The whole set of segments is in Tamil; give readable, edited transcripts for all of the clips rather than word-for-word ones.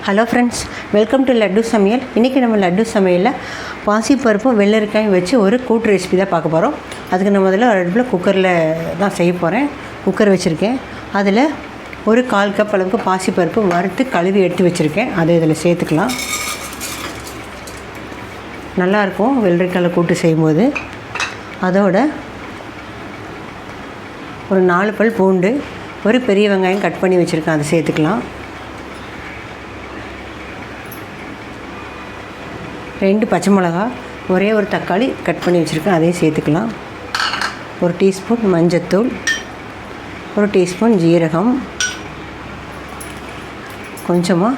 Hello friends, welcome to laddu சமையல். இன்றைக்கி நம்ம லட்டு சமையலில் பாசிப்பருப்பும் வெள்ளரிக்காயும் வச்சு ஒரு கூட்டு ரெசிபி தான் பார்க்க போகிறோம். அதுக்கு நான் முதல்ல ஒரு அடுப்பில் குக்கரில் தான் செய்ய போகிறேன். குக்கர் வச்சுருக்கேன். அதில் ஒரு 1/4 கப் அளவுக்கு பாசிப்பருப்பு வறுத்து கழுவி எடுத்து வச்சுருக்கேன். அதை இதில் சேர்த்துக்கலாம். நல்லாயிருக்கும் வெள்ளரிக்காயில் கூட்டு செய்யும்போது. அதோட ஒரு 4 பல் பூண்டு, ஒரு பெரிய வெங்காயம் கட் பண்ணி வச்சுருக்கேன், அதை சேர்த்துக்கலாம். 2 பச்சை மிளகா, ஒரே ஒரு தக்காளி கட் பண்ணி வச்சுருக்கேன், அதையும் சேர்த்துக்கலாம். 1 டீஸ்பூன் மஞ்சத்தூள், 1 டீஸ்பூன் ஜீரகம், கொஞ்சமாக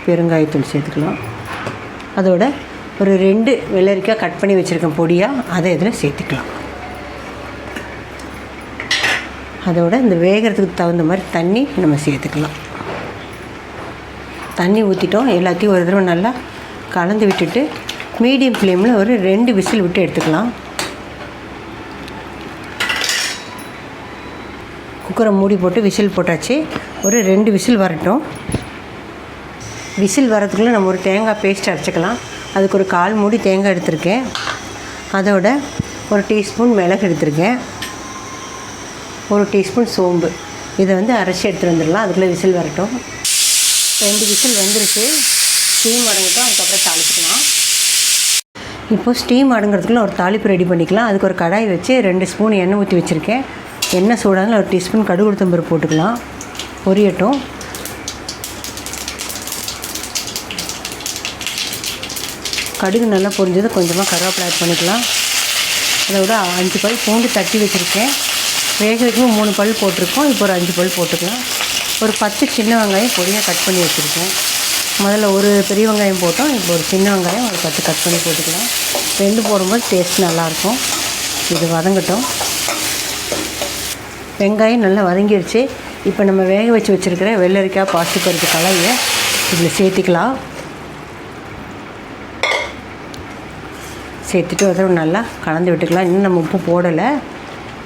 பெருங்காயத்தூள் சேர்த்துக்கலாம். அதோட ஒரு 2 வெள்ளரிக்காய் கட் பண்ணி வச்சுருக்கேன் பொடியாக, அதை இதில் சேர்த்துக்கலாம். அதோட இந்த வேகிறதுக்கு தகுந்த மாதிரி தண்ணி நம்ம சேர்த்துக்கலாம். தண்ணி ஊற்றிட்டோம். எல்லாத்தையும் ஒரு தடவை நல்லா கலந்து விட்டுட்டு மீடியம் ஃப்ளேமில் ஒரு 2 விசில் விட்டு எடுத்துக்கலாம். குக்கரை மூடி போட்டு விசில் போட்டாச்சு. ஒரு 2 விசில் வரட்டும். விசில் வரதுக்குள்ளே நம்ம ஒரு தேங்காய் பேஸ்ட் அரைச்சிக்கலாம். அதுக்கு ஒரு 1/4 மூடி தேங்காய் எடுத்திருக்கேன். அதோட 1 டீஸ்பூன் மிளகு எடுத்திருக்கேன், 1 டீஸ்பூன் சோம்பு. இதை அரைச்சி எடுத்துகிட்டு வந்துடலாம். அதுக்குள்ளே விசில் வரட்டும். 2 விசில் வந்துருச்சு. ஸ்டீம் அடங்கட்டும், அதுக்கப்புறம் தாளிச்சுக்கலாம். இப்போது ஸ்டீம் அடங்கிறதுக்குள்ள ஒரு தாளிப்பு ரெடி பண்ணிக்கலாம். அதுக்கு ஒரு கடாய் வச்சு 2 ஸ்பூன் எண்ணெய் ஊற்றி வச்சுருக்கேன். எண்ணெய் சூடாக 1 டீஸ்பூன் கடுகு உளுத்தம்பருப்பு போட்டுக்கலாம். பொரியட்டும். கடுகு நல்லா பொரிஞ்சது கொஞ்சமாக கருவேப்பிலை ஆட் பண்ணிக்கலாம். அதோட 5 பல் பூண்டு தட்டி வச்சுருக்கேன். வேக வைக்கும் 3 பல் போட்டிருக்கோம். இப்போ ஒரு 5 பல் போட்டுக்கலாம். ஒரு 10 சின்ன வெங்காயம் பொடியாக கட் பண்ணி வச்சுருக்கேன். முதல்ல ஒரு பெரிய வெங்காயம் போட்டோம். இப்போ ஒரு சின்ன வெங்காயம் ஒரு 10 கட் பண்ணி போட்டுக்கலாம். 2 போடும்போது டேஸ்ட் நல்லாயிருக்கும். இது வதங்கட்டும். வெங்காயம் நல்லா வதங்கிடுச்சு. இப்போ நம்ம வேக வச்சு வச்சுருக்கிற வெள்ளரிக்காய் பாசிப்பருப்பு கலவையை இதில் சேர்த்துக்கலாம். சேர்த்துட்டு ஒரு நல்லா கலந்து விட்டுக்கலாம். இன்னும் நம்ம உப்பு போடலை.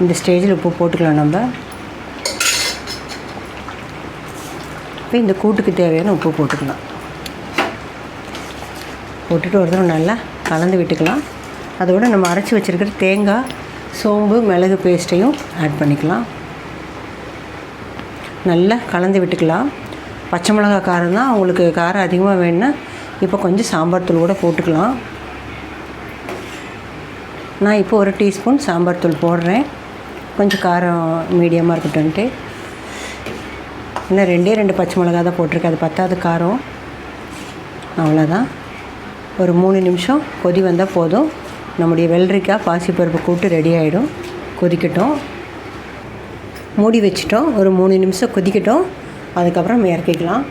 இந்த ஸ்டேஜில் உப்பு போட்டுக்கலாம். நம்ம இப்போ இந்த கூட்டுக்கு தேவையான உப்பு போட்டுக்கலாம். போட்டுட்டு ஒரு தடவை நல்லா கலந்து விட்டுக்கலாம். அதோடு நம்ம அரைச்சி வச்சுருக்கிற தேங்காய், சோம்பு, மிளகு பேஸ்ட்டையும் ஆட் பண்ணிக்கலாம். நல்லா கலந்து விட்டுக்கலாம். பச்சை மிளகா காரம் தான். உங்களுக்கு காரம் அதிகமாக வேணுன்னா இப்போ கொஞ்சம் சாம்பார் தூள் கூட போட்டுக்கலாம். நான் இப்போ 1 டீஸ்பூன் சாம்பார் தூள் போடுறேன். கொஞ்சம் காரம் மீடியமாக இருக்கட்டும்ன்ட்டு. இன்னும் 2 பச்சை மிளகா தான் போட்டிருக்கேன், அது பத்தாது காரம். அவ்வளோதான். ஒரு 3 நிமிஷம் கொதி வந்தால் போதும். நம்முடைய வெள்ளரிக்காய் பாசிப்பருப்பு கூட்டு ரெடி ஆகிடும். கொதிக்கட்டும். மூடி வச்சிட்டோம். ஒரு 3 நிமிஷம் கொதிக்கட்டும். அதுக்கப்புறம் நம்ம இறக்கிக்கலாம்.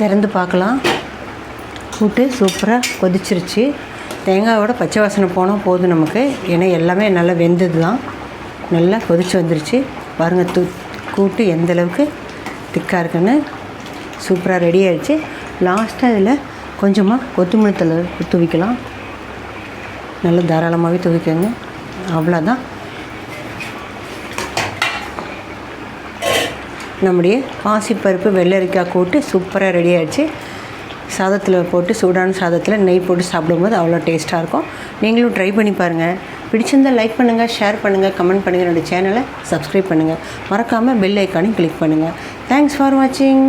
திறந்து பார்க்கலாம். கூட்டு சூப்பராக கொதிச்சிருச்சு. தேங்காயோட பச்சை வாசனை போனால் போதும் நமக்கு. ஏன்னா எல்லாமே நல்லா வெந்தது தான். நல்லா கொதிச்சு வந்துருச்சு. பாருங்கள் கூட்டு எந்தளவுக்கு திக்காக இருக்குன்னு. சூப்பராக ரெடி ஆகிடுச்சு. லாஸ்ட்டாக இதில் கொஞ்சமாக கொத்தமல்லி தழை தூவிக்கலாம். நல்லா தாராளமாகவே தூவிக்கோங்க. அவ்வளோதான். நம்முடைய பாசிப்பருப்பு வெள்ளரிக்காய் கூட்டு சூப்பராக ரெடி ஆகிடுச்சு. சாதத்தில் போட்டு, சூடான சாதத்தில் நெய் போட்டு சாப்பிடும்போது அவ்வளோ டேஸ்ட்டாக இருக்கும். நீங்களும் ட்ரை பண்ணி பாருங்கள். பிடிச்சிருந்தால் லைக் பண்ணுங்கள், ஷேர் பண்ணுங்கள், கமெண்ட் பண்ணுங்கள். என்னோடய சேனலை சப்ஸ்கிரைப் பண்ணுங்கள். மறக்காமல் பெல் ஐக்கானையும் கிளிக் பண்ணுங்கள். தேங்க்ஸ் ஃபார் வாட்சிங்.